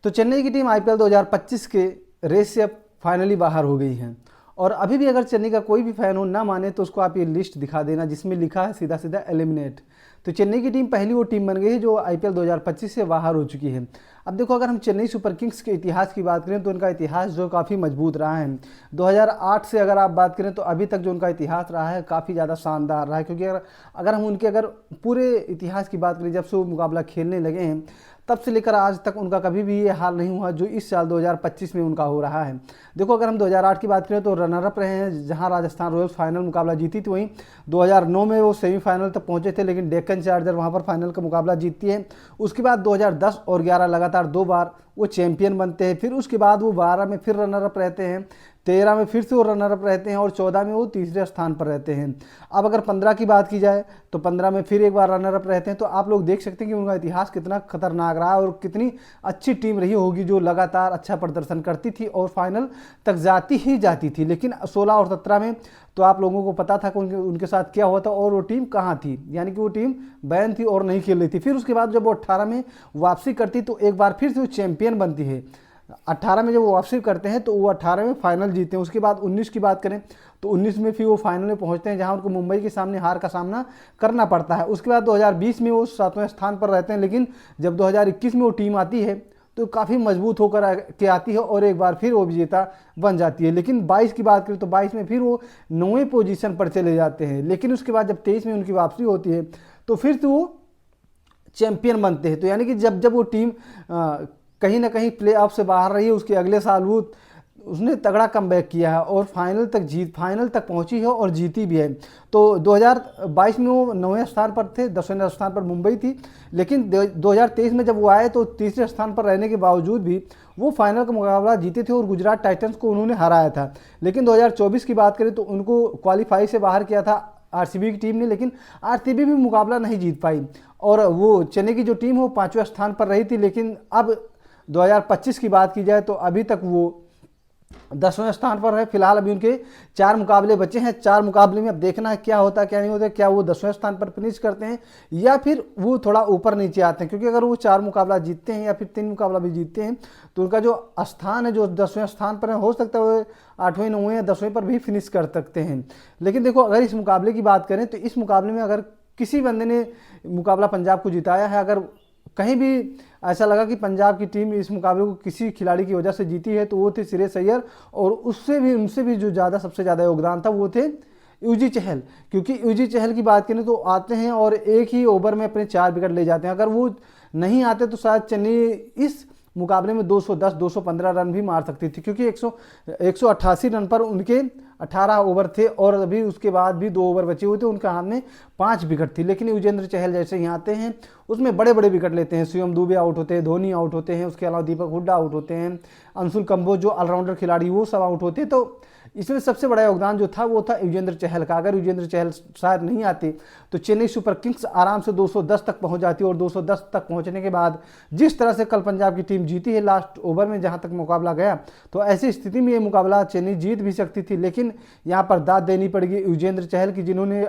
तो चेन्नई की team IPL 2025 के रेस से अब फाइनली बाहर हो गई है। और अभी भी अगर चेन्नई का कोई भी फैन हो ना माने तो उसको आप ये लिस्ट दिखा देना जिसमें लिखा है सीधा सीधा एलिमिनेट। तो चेन्नई की टीम पहली वो टीम बन गई है जो आईपीएल 2025 से बाहर हो चुकी है। अब देखो, अगर हम चेन्नई सुपर किंग्स के इतिहास की बात करें तो उनका इतिहास जो काफ़ी मजबूत रहा है। 2008 से अगर आप बात करें तो अभी तक जो उनका इतिहास रहा है काफ़ी ज़्यादा शानदार रहा है, क्योंकि अगर हम उनके पूरे इतिहास की बात करें, जब से वो मुकाबला खेलने लगे हैं तब से लेकर आज तक उनका कभी भी ये हाल नहीं हुआ जो इस साल 2025 में उनका हो रहा है। देखो, अगर हम 2008 की बात करें तो रनरअप रहे हैं, जहां राजस्थान रॉयल्स फाइनल मुकाबला जीती थी। वहीं 2009 में वो सेमीफाइनल तक पहुंचे थे, लेकिन डेक्कन चार्जर वहां पर फाइनल का मुकाबला जीतती है। उसके बाद 2010 और 11 लगातार 2 बार वो चैंपियन बनते हैं। फिर उसके बाद वो 12 में फिर रनरअप रहते हैं, 13 में फिर से वो रनरअप रहते हैं और 14 में वो तीसरे स्थान पर रहते हैं। अब अगर 15 की बात की जाए तो 15 में फिर एक बार रनरअप रहते हैं। तो आप लोग देख सकते हैं कि उनका इतिहास कितना खतरनाक रहा और कितनी अच्छी टीम रही होगी जो लगातार अच्छा प्रदर्शन करती थी और फाइनल तक जाती ही जाती थी। लेकिन 16 और 17 में तो आप लोगों को पता था कि उनके साथ क्या हुआ था और वो टीम कहाँ थी, यानी कि वो टीम बैन थी और नहीं खेल रही थी। फिर उसके बाद जब वो 18 में वापसी करती तो एक बार फिर से वो चैंपियन बनती है। 18 में जब वो वापसी करते हैं तो वो 18 में फाइनल जीते हैं। उसके बाद 19 की बात करें तो 19 में फिर वो फाइनल में पहुंचते हैं, जहां उनको मुंबई के सामने हार का सामना करना पड़ता है। उसके बाद 2020 में वो 7वें स्थान पर रहते हैं, लेकिन जब 2021 में वो टीम आती है तो काफ़ी मजबूत होकर के आती है और एक बार फिर वो विजेता बन जाती है। लेकिन 22 की बात करें तो 22 में फिर वो 9वें पोजीशन पर चले जाते हैं। लेकिन उसके बाद जब 23 में उनकी वापसी होती है तो फिर से वो चैंपियन बनते हैं। तो यानी कि जब वो टीम कहीं ना कहीं प्ले ऑफ से बाहर रही है, उसके अगले साल उसने तगड़ा कमबैक किया है और फाइनल तक पहुंची है और जीती भी है। तो 2022 में वो 9वें स्थान पर थे, 10वें स्थान पर मुंबई थी। लेकिन 2023 में जब वो आए तो तीसरे स्थान पर रहने के बावजूद भी वो फाइनल का मुकाबला जीते थे और गुजरात टाइटंस को उन्होंने हराया था। लेकिन 2024 की बात करें तो उनको क्वालिफाई से बाहर किया था आरसीबी की टीम ने, लेकिन आरसीबी भी मुकाबला नहीं जीत पाई और वो चेन्नई की जो टीम है वो 5वें स्थान पर रही थी। लेकिन अब 2025 की बात की जाए तो अभी तक वो 10वें स्थान पर है। फिलहाल अभी उनके 4 मुकाबले बचे हैं। 4 मुकाबले में अब देखना है क्या होता है क्या नहीं होता है, क्या वो 10वें स्थान पर फिनिश करते हैं या फिर वो थोड़ा ऊपर नीचे आते हैं। क्योंकि अगर वो 4 मुकाबला जीतते हैं या फिर 3 मुकाबला भी जीतते हैं तो उनका जो स्थान है जो 10वें स्थान पर है, हो सकता है वो 8वें 9वें या 10वें पर भी फिनिश कर सकते हैं। लेकिन देखो, अगर इस मुकाबले की बात करें तो इस मुकाबले में अगर किसी बंदे ने मुकाबला पंजाब को जिताया है, अगर कहीं भी ऐसा लगा कि पंजाब की टीम इस मुकाबले को किसी खिलाड़ी की वजह से जीती है तो वो थे श्रेयस अय्यर, और उनसे भी जो सबसे ज़्यादा योगदान था वो थे युजी चहल। क्योंकि युजी चहल की बात करें तो आते हैं और एक ही ओवर में अपने 4 विकेट ले जाते हैं। अगर वो नहीं आते तो शायद चेन्नई इस मुकाबले में 210-215 रन भी मार सकती थी, क्योंकि 188 रन पर उनके 18 ओवर थे और अभी उसके बाद भी 2 ओवर बचे हुए थे। उनके हाथ में 5 विकेट थी। लेकिन युजवेंद्र चहल जैसे ही आते हैं उसमें बड़े बड़े विकेट लेते हैं। शिवम दुबे आउट होते हैं, धोनी आउट होते हैं, उसके अलावा दीपक हुड्डा आउट होते हैं, अंशुल कंबोज जो ऑलराउंडर खिलाड़ी वो सब आउट होते हैं। तो इसमें सबसे बड़ा योगदान जो था वो था युजवेंद्र चहल का। अगर युजवेंद्र चहल शायद नहीं आते तो चेन्नई सुपर किंग्स आराम से 210 तक पहुंच जाती और 210 तक पहुंचने के बाद जिस तरह से कल पंजाब की टीम जीती है लास्ट ओवर में जहां तक मुकाबला गया, तो ऐसी स्थिति में ये मुकाबला चेन्नई जीत भी सकती थी। लेकिन यहाँ पर दाद देनी पड़ेगी युजवेंद्र चहल की, जिन्होंने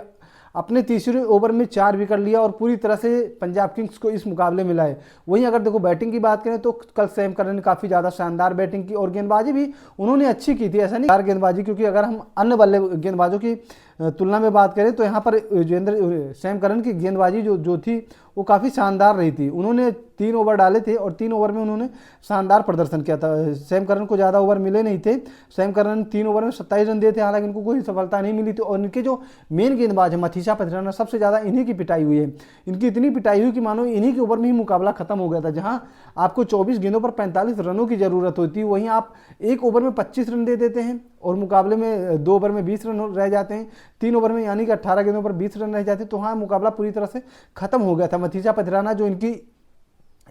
अपने तीसरे ओवर में 4 विकेट लिया और पूरी तरह से पंजाब किंग्स को इस मुकाबले में लाए। वहीं अगर देखो बैटिंग की बात करें तो कल सैम करन ने काफ़ी ज़्यादा शानदार बैटिंग की और गेंदबाजी भी उन्होंने अच्छी की थी। ऐसा नहीं गेंदबाजी, क्योंकि अगर हम अन्य बल्ले गेंदबाजों की तुलना में बात करें तो यहाँ पर सैम करन की गेंदबाजी जो थी वो काफ़ी शानदार रही थी। उन्होंने 3 ओवर डाले थे और 3 ओवर में उन्होंने शानदार प्रदर्शन किया था। सैम करन को ज़्यादा ओवर मिले नहीं थे। सैम करन 3 ओवर में 27 रन दिए थे, हालांकि इनको कोई सफलता नहीं मिली थी। और इनके जो मेन गेंदबाज है मथीसा पथिराना, सबसे ज़्यादा इन्हीं की पिटाई हुई है। इनकी इतनी पिटाई हुई कि मानो इन्हीं के ओवर में ही मुकाबला खत्म हो गया था। जहाँ आपको 24 गेंदों पर 45 रनों की ज़रूरत होती है, वहीं आप 1 ओवर में 25 रन दे देते हैं और मुकाबले में 2 ओवर में 20 रन रह जाते हैं, 3 ओवर में यानी कि 18 गेंदों पर 20 रन रह जाते हैं। तो हाँ, मुकाबला पूरी तरह से खत्म हो गया था। मथीसा पथिराना जो इनकी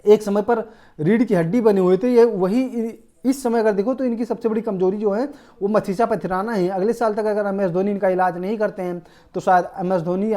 एक समय पर रीढ़ की हड्डी बने हुए थे, ये वही इस समय अगर देखो तो इनकी सबसे बड़ी कमजोरी जो है वो मथीसा पथिराना है। अगले साल तक अगर MS धोनी इनका इलाज नहीं करते हैं तो शायद MS धोनी